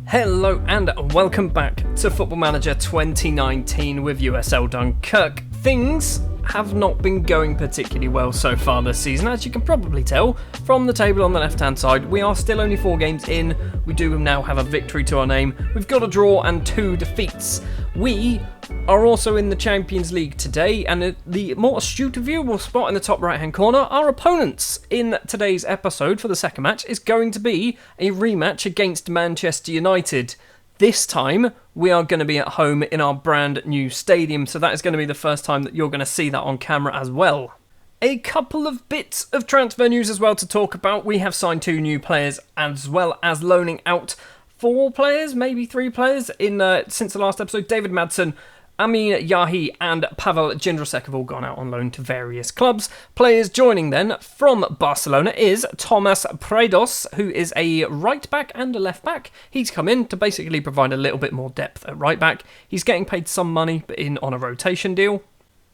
Hello and welcome back to Football Manager 2019 with USL Dunkerque. Things have not been going particularly well so far this season, as you can probably tell from the table on the left hand side. We are still only 4 games in. We do now have a victory to our name. We've got a draw and 2 defeats. We are also in the Champions League today, and the more astute view will spot in the top right hand corner. Our opponents in today's episode for the second match is going to be a rematch against Manchester United. This time, we are going to be at home in our brand new stadium, so that is going to be the first time that you're going to see that on camera as well. A couple of bits of transfer news as well to talk about. We have signed 2 new players, as well as loaning out 4 players, maybe 3 players since the last episode. David Madsen, Amin Yahi and Pavel Jindrosek have all gone out on loan to various clubs. Players joining then from Barcelona is Thomas Predos, who is a right back and a left back. He's come in to basically provide a little bit more depth at right back. He's getting paid some money, but on a rotation deal.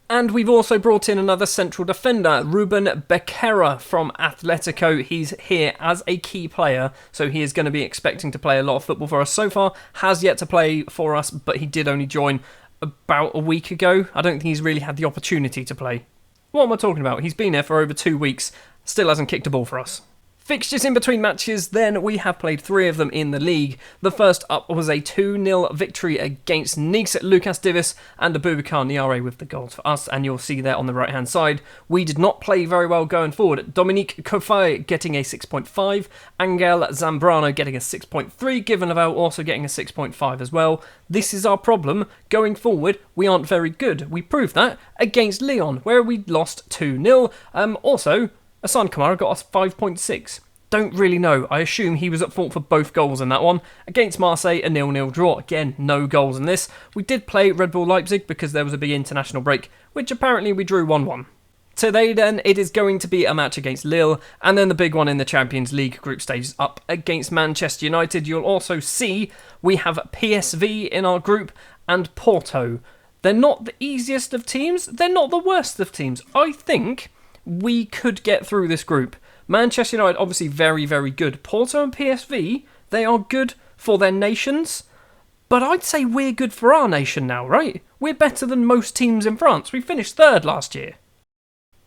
And we've also brought in another central defender, Ruben Becerra from Atletico. He's here as a key player, so he is going to be expecting to play a lot of football for us. So far, has yet to play for us, but he did only join about a week ago. I don't think he's really had the opportunity to play. What am I talking about? He's been here for over 2 weeks, still hasn't kicked a ball for us. Fixtures in between matches, then we have played 3 of them in the league. The first up was a 2-0 victory against Nice. Lucas Divis and Abubakar Niare with the goals for us, and you'll see there on the right hand side. We did not play very well going forward. Dominique Kofai getting a 6.5, Angel Zambrano getting a 6.3, Givenavell also getting a 6.5 as well. This is our problem. Going forward, we aren't very good. We proved that against Lyon, where we lost 2-0. Also, Hassan Kamara got us 5.6. Don't really know. I assume he was at fault for both goals in that one. Against Marseille, a 0-0 draw. Again, no goals in this. We did play Red Bull Leipzig because there was a big international break, which apparently we drew 1-1. Today then, it is going to be a match against Lille, and then the big one in the Champions League group stages up against Manchester United. You'll also see we have PSV in our group and Porto. They're not the easiest of teams. They're not the worst of teams. I think we could get through this group. Manchester United, obviously very, very good. Porto and PSV, they are good for their nations. But I'd say we're good for our nation now, right? We're better than most teams in France. We finished 3rd last year.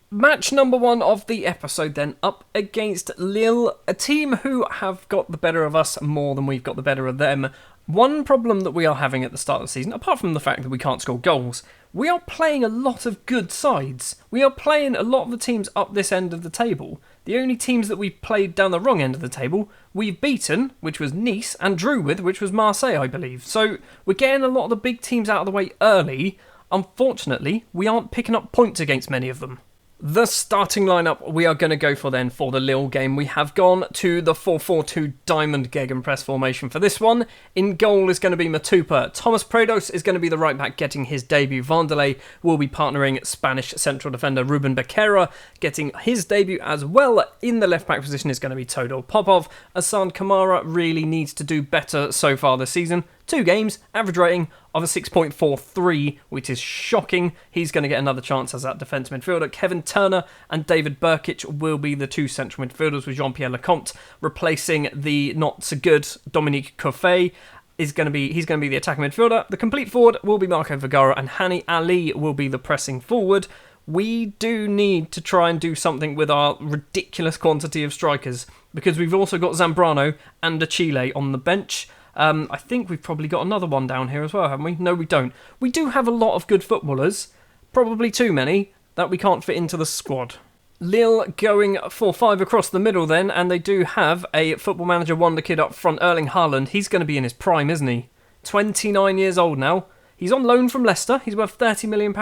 Match number 1 of the episode then, up against Lille, a team who have got the better of us more than we've got the better of them. One problem that we are having at the start of the season, apart from the fact that we can't score goals, we are playing a lot of good sides. We are playing a lot of the teams up this end of the table. The only teams that we've played down the wrong end of the table, we've beaten, which was Nice, and drew with, which was Marseille, I believe. So we're getting a lot of the big teams out of the way early. Unfortunately, we aren't picking up points against many of them. The starting lineup we are going to go for then for the Lille game. We have gone to the 4-4-2 diamond gegenpress formation for this one. In goal is going to be Matupa. Thomas Predos is going to be the right back getting his debut. Vanderlei will be partnering Spanish central defender Ruben Becerra getting his debut as well. In the left back position is going to be Todor Popov. Hassan Kamara really needs to do better so far this season. 2 games, average rating of a 6.43, which is shocking. He's going to get another chance as that defence midfielder. Kevin Turner and David Burkic will be the 2 central midfielders, with Jean-Pierre Lecomte replacing the not-so-good Dominique Kofai. He's going to be the attacking midfielder. The complete forward will be Marco Vergara, and Hani Ali will be the pressing forward. We do need to try and do something with our ridiculous quantity of strikers, because we've also got Zambrano and Achille on the bench. I think we've probably got another one down here as well, haven't we? No, we don't. We do have a lot of good footballers, probably too many, that we can't fit into the squad. Lille going 4-5 across the middle then, and they do have a Football Manager wonder kid up front, Erling Haaland. He's going to be in his prime, isn't he? 29 years old now. He's on loan from Leicester. He's worth £30 million.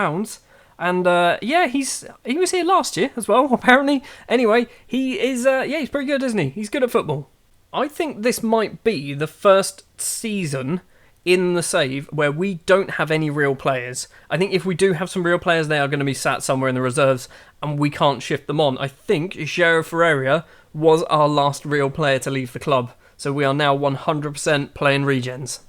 And he was here last year as well, apparently. Anyway, he's pretty good, isn't he? He's good at football. I think this might be the first season in the save where we don't have any real players. I think if we do have some real players, they are going to be sat somewhere in the reserves and we can't shift them on. I think João Ferreira was our last real player to leave the club, so we are now 100% playing regens.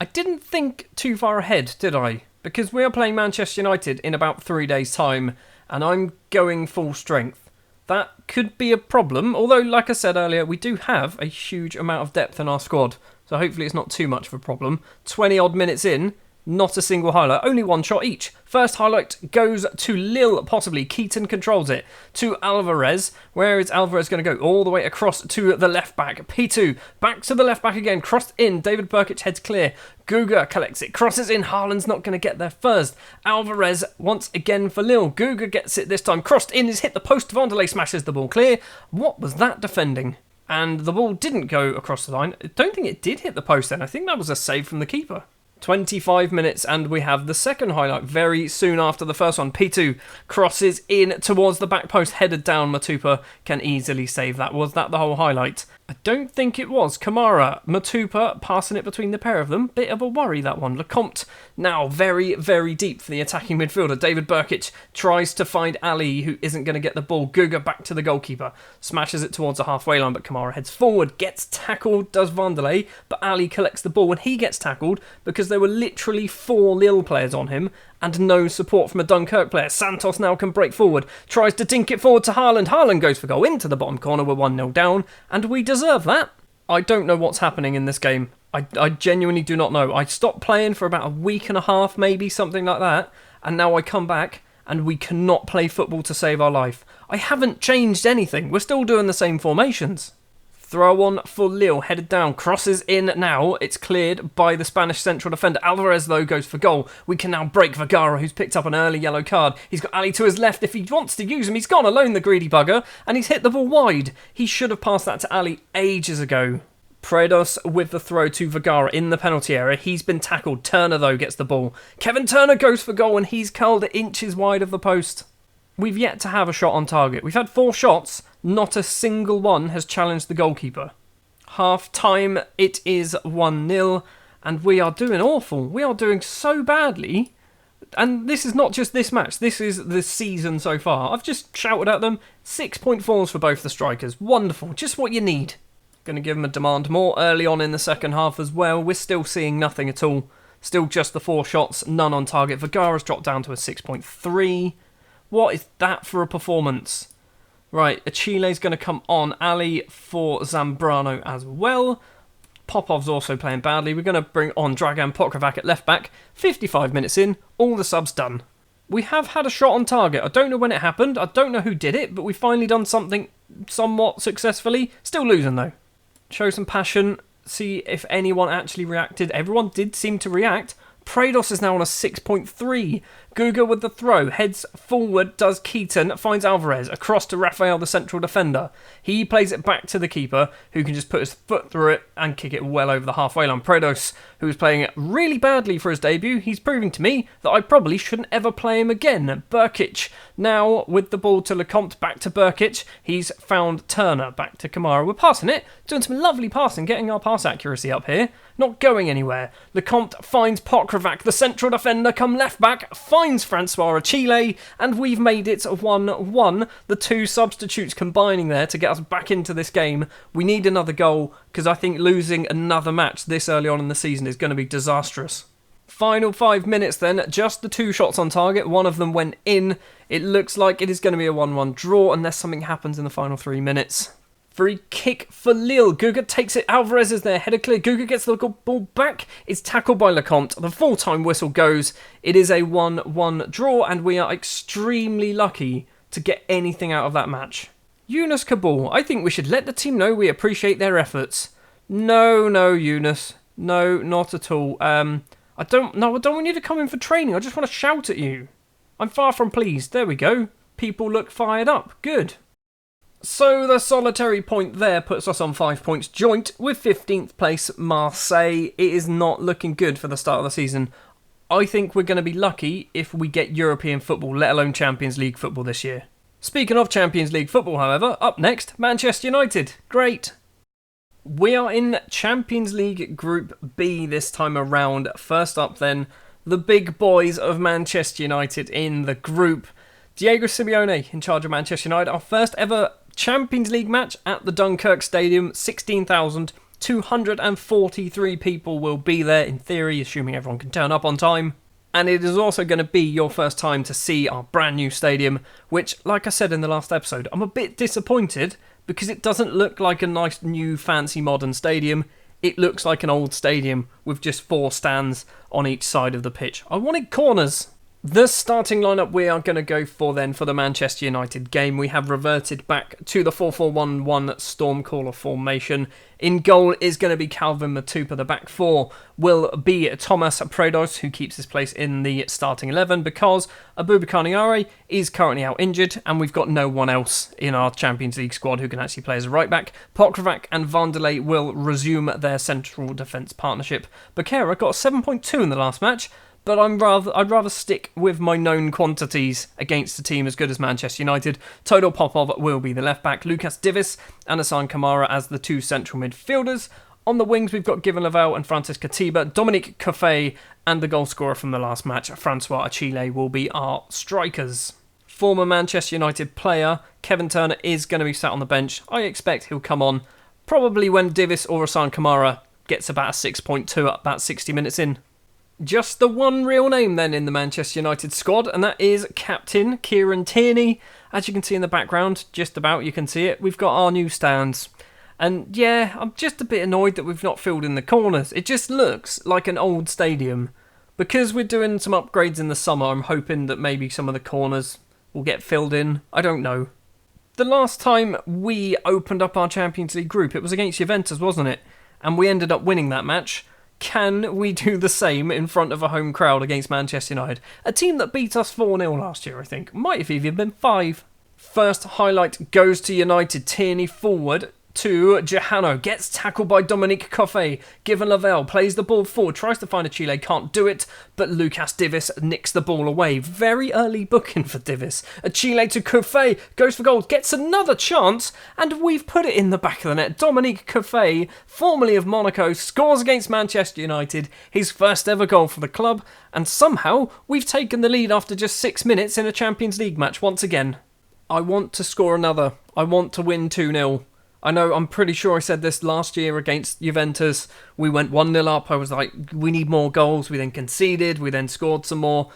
I didn't think too far ahead, did I? Because we are playing Manchester United in about 3 days' time, and I'm going full strength. That could be a problem, although, like I said earlier, we do have a huge amount of depth in our squad, so hopefully it's not too much of a problem. 20 odd minutes in, not a single highlight, only one shot each. First highlight goes to Lille, possibly. Keaton controls it to Alvarez. Where is Alvarez going to go? All the way across to the left back. P2, back to the left back again, crossed in. David Burkic heads clear. Guga collects it, crosses in. Haaland's not going to get there first. Alvarez once again for Lille. Guga gets it this time, crossed in, is hit the post. Vanderlei smashes the ball clear. What was that defending? And the ball didn't go across the line. I don't think it did hit the post then. I think that was a save from the keeper. 25 minutes and we have the second highlight very soon after the first one. P2 crosses in towards the back post, headed down. Matupa can easily save that. Was that the whole highlight? I don't think it was. Kamara, Matupa passing it between the pair of them. Bit of a worry, that one. Lecomte now very, very deep for the attacking midfielder. David Burkic tries to find Ali, who isn't going to get the ball. Guga back to the goalkeeper. Smashes it towards the halfway line, but Kamara heads forward. Gets tackled, does Vanderlei, but Ali collects the ball and he gets tackled because there were literally 4 Lille players on him and no support from a Dunkerque player. Santos now can break forward, tries to dink it forward to Haaland. Haaland goes for goal into the bottom corner. We're 1-0 down, and we deserve that. I don't know what's happening in this game. I genuinely do not know. I stopped playing for about a week and a half, maybe, something like that, and now I come back, and we cannot play football to save our life. I haven't changed anything. We're still doing the same formations. Throw on for Lille, headed down, crosses in now. It's cleared by the Spanish central defender. Alvarez, though, goes for goal. We can now break Vergara, who's picked up an early yellow card. He's got Ali to his left if he wants to use him. He's gone alone, the greedy bugger, and he's hit the ball wide. He should have passed that to Ali ages ago. Predos with the throw to Vergara in the penalty area. He's been tackled. Turner, though, gets the ball. Kevin Turner goes for goal, and he's curled inches wide of the post. We've yet to have a shot on target. We've had 4 shots. Not a single one has challenged the goalkeeper. Half time, it is 1-0, and we are doing awful. We are doing so badly. And this is not just this match, this is the season so far. I've just shouted at them. 6.4s for both the strikers. Wonderful, just what you need. Going to give them a demand more early on in the second half as well. We're still seeing nothing at all. Still just the 4 shots, none on target. Vergara's dropped down to a 6.3. What is that for a performance? Right, Achile's going to come on. Ali for Zambrano as well. Popov's also playing badly. We're going to bring on Dragan Pokravac at left back. 55 minutes in, all the subs done. We have had a shot on target. I don't know when it happened. I don't know who did it, but we've finally done something somewhat successfully. Still losing though. Show some passion. See if anyone actually reacted. Everyone did seem to react. Predos is now on a 6.3. Guga with the throw, heads forward, does Keaton, finds Alvarez, across to Rafael, the central defender. He plays it back to the keeper, who can just put his foot through it and kick it well over the halfway line. Predos, who is playing really badly for his debut, he's proving to me that I probably shouldn't ever play him again. Burkic, now with the ball to Lecomte, back to Burkic. He's found Turner, back to Kamara. We're passing it, doing some lovely passing, getting our pass accuracy up here. Not going anywhere. Lecomte finds Pokravac, the central defender, come left back, finds Francois Achille, and we've made it 1-1. The 2 substitutes combining there to get us back into this game. We need another goal, because I think losing another match this early on in the season is going to be disastrous. Final 5 minutes then, just the 2 shots on target, one of them went in. It looks like it is going to be a 1-1 draw unless something happens in the final 3 minutes. Free kick for Lille. Guga takes it. Alvarez is there. Header clear. Guga gets the ball back. It's tackled by Lecomte. The full-time whistle goes. It is a 1-1 draw, and we are extremely lucky to get anything out of that match. Yunus Kabul. I think we should let the team know we appreciate their efforts. No, Yunus. No, not at all. I don't want you to come in for training. I just want to shout at you. I'm far from pleased. There we go. People look fired up. Good. So the solitary point there puts us on 5 points joint with 15th place Marseille. It is not looking good for the start of the season. I think we're going to be lucky if we get European football, let alone Champions League football this year. Speaking of Champions League football, however, up next, Manchester United. Great. We are in Champions League Group B this time around. First up then, the big boys of Manchester United in the group. Diego Simeone in charge of Manchester United. Our first ever Champions League match at the Dunkerque Stadium. 16,243 people will be there, in theory, assuming everyone can turn up on time. And it is also going to be your first time to see our brand new stadium, which, like I said in the last episode, I'm a bit disappointed because it doesn't look like a nice new fancy modern stadium. It looks like an old stadium with just 4 stands on each side of the pitch. I wanted corners. The starting lineup we are going to go for then for the Manchester United game. We have reverted back to the 4-4-1-1 Stormcaller formation. In goal is going to be Calvin Matupa. The back 4 will be Thomas Prados, who keeps his place in the starting 11 because Aboubakar Niare is currently out injured and we've got no one else in our Champions League squad who can actually play as a right back. Pokravac and Vanderlei will resume their central defence partnership. Bakera got a 7.2 in the last match, but I'd rather stick with my known quantities against a team as good as Manchester United. Todor Popov will be the left-back, Lucas Divis and Hassan Kamara as the 2 central midfielders. On the wings, we've got Given Lavelle and Francis Katiba. Dominique Coffey and the goal scorer from the last match, Francois Achille, will be our strikers. Former Manchester United player Kevin Turner is going to be sat on the bench. I expect he'll come on probably when Divis or Hassan Kamara gets about a 6.2 about 60 minutes in. Just the one real name then in the Manchester United squad, and that is Captain Kieran Tierney. As you can see in the background, just about you can see it, we've got our new stands. And yeah, I'm just a bit annoyed that we've not filled in the corners. It just looks like an old stadium. Because we're doing some upgrades in the summer, I'm hoping that maybe some of the corners will get filled in. I don't know. The last time we opened up our Champions League group, it was against Juventus, wasn't it? And we ended up winning that match. Can we do the same in front of a home crowd against Manchester United? A team that beat us 4-0 last year, I think. Might have even been 5. First highlight goes to United. Tierney forward to Jehano. Gets tackled by Dominique Coffey. Given Lavelle plays the ball forward. Tries to find Achille. Can't do it. But Lucas Divis nicks the ball away. Very early booking for Divis. Achille to Coffey. Goes for goal. Gets another chance. And we've put it in the back of the net. Dominique Coffey, formerly of Monaco, scores against Manchester United. His first ever goal for the club. And somehow we've taken the lead after just 6 minutes in a Champions League match once again. I want to score another. I want to win 2-0. I know, I'm pretty sure I said this last year against Juventus. We went 1-0 up. I was like, we need more goals. We then conceded. We then scored some more.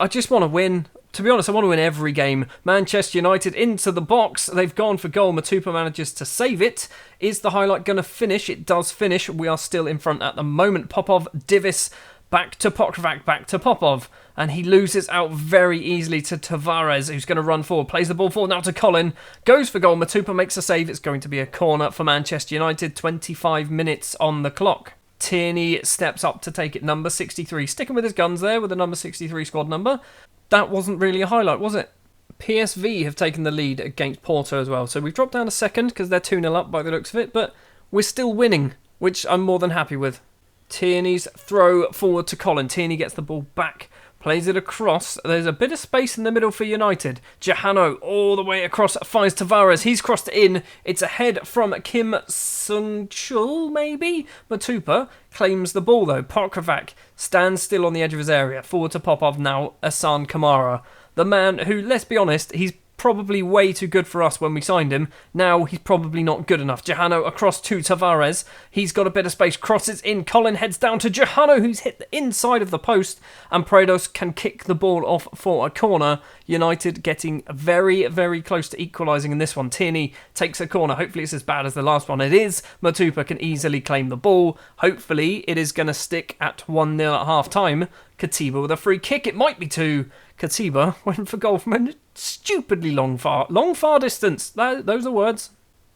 I just want to win. To be honest, I want to win every game. Manchester United into the box. They've gone for goal. Matupa manages to save it. Is the highlight going to finish? It does finish. We are still in front at the moment. Popov, Divis, back to Pokravac, back to Popov. And he loses out very easily to Tavares, who's going to run forward. Plays the ball forward now to Colin. Goes for goal. Matupa makes a save. It's going to be a corner for Manchester United. 25 minutes on the clock. Tierney steps up to take it. Number 63. Sticking with his guns there with the number 63 squad number. That wasn't really a highlight, was it? PSV have taken the lead against Porto as well. So we've dropped down a second because they're 2-0 up by the looks of it. But we're still winning, which I'm more than happy with. Tierney's throw forward to Colin. Tierney gets the ball back. Plays it across. There's a bit of space in the middle for United. Jehano all the way across finds Tavares. He's crossed it in. It's a head from Kim Sung-chul, maybe? Matupa claims the ball though. Pokravac stands still on the edge of his area. Forward to Popov now. Hassan Kamara. The man who, let's be honest, he's probably way too good for us when we signed him. Now he's probably not good enough. Jehano across to Tavares. He's got a bit of space. Crosses in. Colin heads down to Jehano, who's hit the inside of the post. And Prados can kick the ball off for a corner. United getting very, very close to equalising in this one. Tierney takes a corner. Hopefully it's as bad as the last one. It is. Matupa can easily claim the ball. Hopefully it is going to stick at 1-0 at half-time. Katiba with a free kick. It might be 2. Katiba went for goal from a stupidly long far distance. Those are words.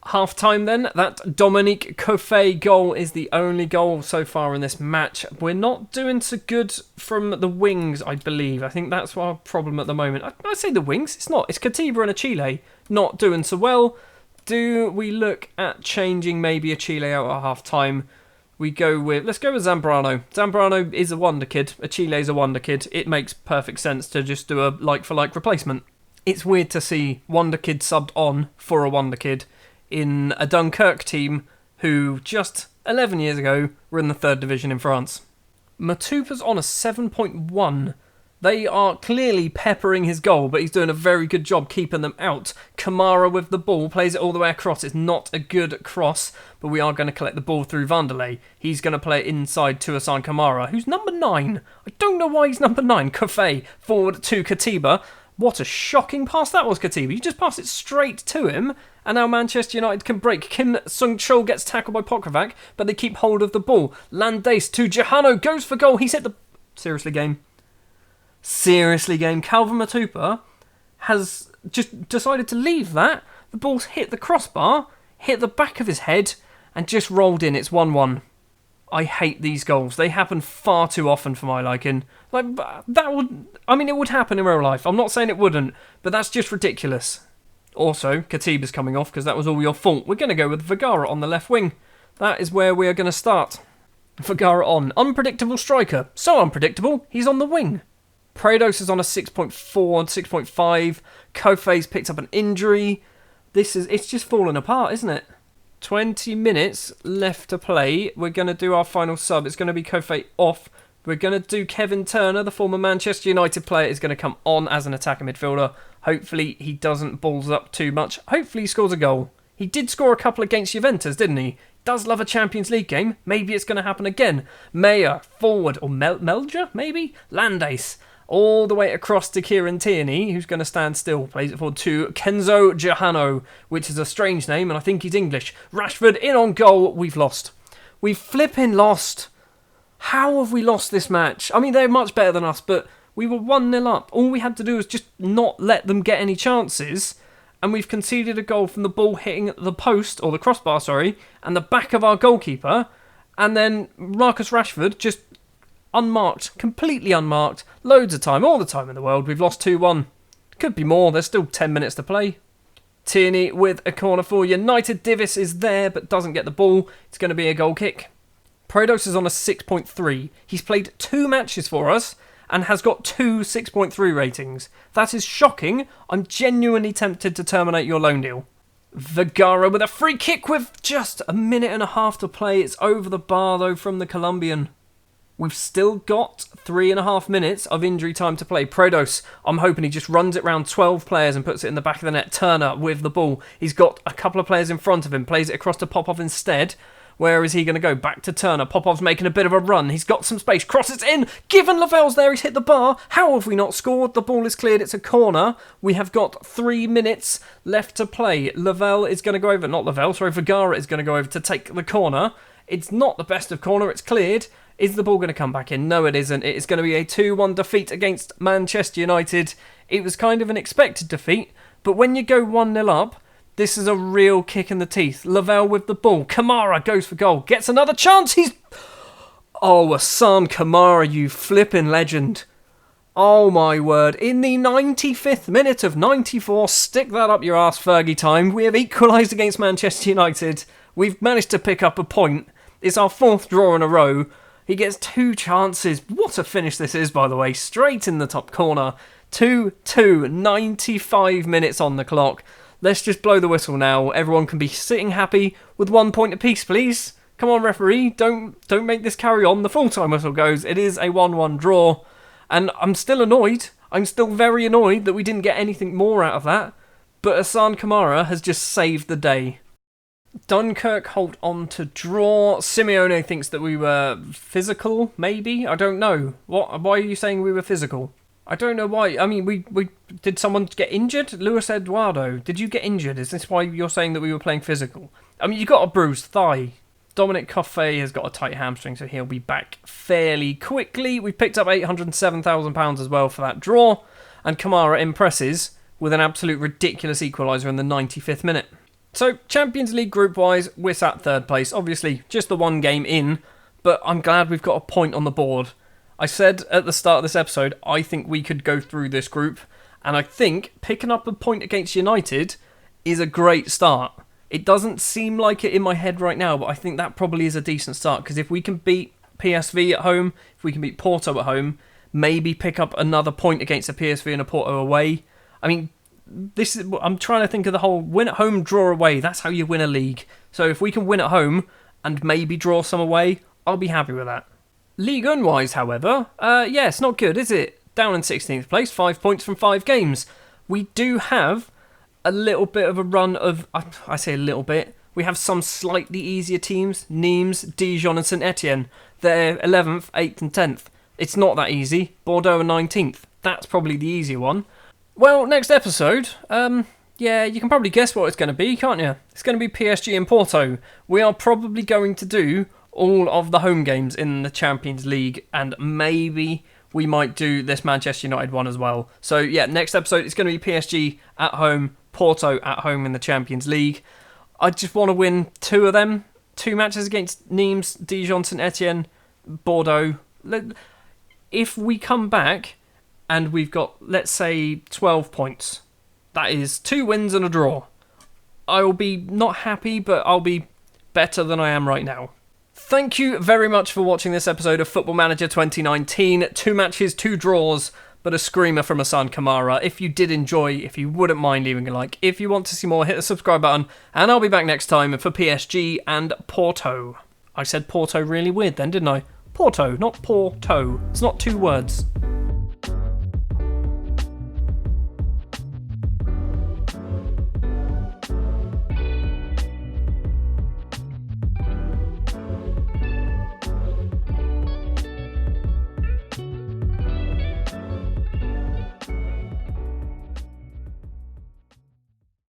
Half-time then. That Dominique Coffey goal is the only goal so far in this match. We're not doing so good from the wings, I believe. I think that's our problem at the moment. I say the wings. It's not. It's Katiba and Achille not doing so well. Do we look at changing maybe Achille out at half-time? Let's go with Zambrano. Zambrano is a wonder kid. Achille is a wonder kid. It makes perfect sense to just do a like-for-like replacement. It's weird to see wonder kid subbed on for a wonder kid in a Dunkerque team who just 11 years ago were in the 3rd division in France. Matupa's on a 7.1. They are clearly peppering his goal, but he's doing a very good job keeping them out. Kamara with the ball, plays it all the way across. It's not a good cross, but we are going to collect the ball through Vanderlei. He's going to play it inside to Hassan Kamara, who's number 9. I don't know why he's number 9. Kofe forward to Katiba. What a shocking pass that was, Katiba. You just pass it straight to him, and now Manchester United can break. Kim Sung-chul gets tackled by Pokravac, but they keep hold of the ball. Landace to Johano, goes for goal. He's hit the... Seriously, game. Calvin Matupa has just decided to leave that. The ball's hit the crossbar, hit the back of his head, and just rolled in. It's 1-1. I hate these goals. They happen far too often for my liking. Like, that would... I mean, it would happen in real life. I'm not saying it wouldn't, but that's just ridiculous. Also, Katiba's coming off because that was all your fault. We're going to go with Vergara on the left wing. That is where we are going to start. Vergara on. Unpredictable striker. So unpredictable, he's on the wing. Prados is on a 6.4, 6.5. Kofe's picked up an injury. It's just falling apart, isn't it? 20 minutes left to play. We're going to do our final sub. It's going to be Kofe off. We're going to do Kevin Turner, the former Manchester United player, is going to come on as an attacking midfielder. Hopefully he doesn't balls up too much. Hopefully he scores a goal. He did score a couple against Juventus, didn't he? Does love a Champions League game. Maybe it's going to happen again. Meyer, forward, or Melger, maybe? Landace. All the way across to Kieran Tierney, who's going to stand still. Plays it forward to Kenzo Johano, which is a strange name, and I think he's English. Rashford in on goal. We've lost. We've flipping lost. How have we lost this match? I mean, they're much better than us, but we were 1-0 up. All we had to do was just not let them get any chances, and we've conceded a goal from the ball hitting the post, or the crossbar, sorry, and the back of our goalkeeper, and then Marcus Rashford just... unmarked, completely unmarked, loads of time, all the time in the world. We've lost 2-1. Could be more, there's still 10 minutes to play. Tierney with a corner for United. Divis is there, but doesn't get the ball. It's going to be a goal kick. Prados is on a 6.3. He's played 2 matches for us, and has got 2 6.3 ratings. That is shocking. I'm genuinely tempted to terminate your loan deal. Vergara with a free kick with just a minute and a half to play. It's over the bar, though, from the Colombian. We've still got 3.5 minutes of injury time to play. Prados, I'm hoping he just runs it round 12 players and puts it in the back of the net. Turner with the ball. He's got a couple of players in front of him. Plays it across to Popov instead. Where is he going to go? Back to Turner. Popov's making a bit of a run. He's got some space. Crosses in. Given Lavelle's there. He's hit the bar. How have we not scored? The ball is cleared. It's a corner. We have got 3 minutes left to play. Lavelle is going to go over. Not Lavelle. Sorry. Vergara is going to go over to take the corner. It's not the best of corner. It's cleared. Is the ball going to come back in? No, it isn't. It is going to be a 2-1 defeat against Manchester United. It was kind of an expected defeat. But when you go 1-0 up... this is a real kick in the teeth. Lavelle with the ball. Kamara goes for goal. Gets another chance. He's... oh, Hassan Kamara, you flipping legend. Oh, my word. In the 95th minute of 94, stick that up your arse, Fergie time. We have equalised against Manchester United. We've managed to pick up a point. It's our 4th draw in a row. He gets 2 chances. What a finish this is, by the way. Straight in the top corner. 2-2. 95 minutes on the clock. Let's just blow the whistle now. Everyone can be sitting happy with 1 point apiece, please. Come on, referee. Don't make this carry on. The full-time whistle goes. It is a 1-1 draw. And I'm still annoyed. I'm still very annoyed that we didn't get anything more out of that. But Hassan Kamara has just saved the day. Dunkerque hold on to draw. Simeone thinks that we were physical, maybe? I don't know. Why are you saying we were physical? I don't know why. I mean, we did someone get injured? Luis Eduardo, did you get injured? Is this why you're saying that we were playing physical? I mean, you got a bruised thigh. Dominic Coffey has got a tight hamstring, so he'll be back fairly quickly. We picked up £807,000 as well for that draw. And Kamara impresses with an absolute ridiculous equaliser in the 95th minute. So, Champions League group-wise, we're sat 3rd place. Obviously, just the 1 game in, but I'm glad we've got a point on the board. I said at the start of this episode, I think we could go through this group, and I think picking up a point against United is a great start. It doesn't seem like it in my head right now, but I think that probably is a decent start, because if we can beat PSV at home, if we can beat Porto at home, maybe pick up another point against a PSV and a Porto away. I mean, I'm trying to think of the whole win at home, draw away. That's how you win a league. So if we can win at home and maybe draw some away, I'll be happy with that. Ligue 1-wise, however, it's not good, is it? down in 16th place, 5 points from 5 games. We do have a little bit of a run of, I say a little bit, we have some slightly easier teams, Nîmes, Dijon and St Etienne. They're 11th, 8th and 10th. It's not that easy. Bordeaux are 19th. That's probably the easier one. Well, next episode, yeah, you can probably guess what it's going to be, can't you? It's going to be PSG and Porto. We are probably going to do all of the home games in the Champions League, and maybe we might do this Manchester United one as well. So yeah, next episode it's going to be PSG at home, Porto at home in the Champions League. I just want to win 2 of them. 2 matches against Nîmes, Dijon, St Etienne, Bordeaux. If we come back and we've got, let's say, 12 points, that is 2 wins and a draw. I will be not happy, but I'll be better than I am right now. Thank you very much for watching this episode of Football Manager 2019. 2 matches, 2 draws, but a screamer from Hassan Kamara. If you did enjoy, if you wouldn't mind leaving a like, if you want to see more, hit the subscribe button, and I'll be back next time for PSG and Porto. I said Porto really weird then, didn't I? Porto, not Porto. It's not 2 words.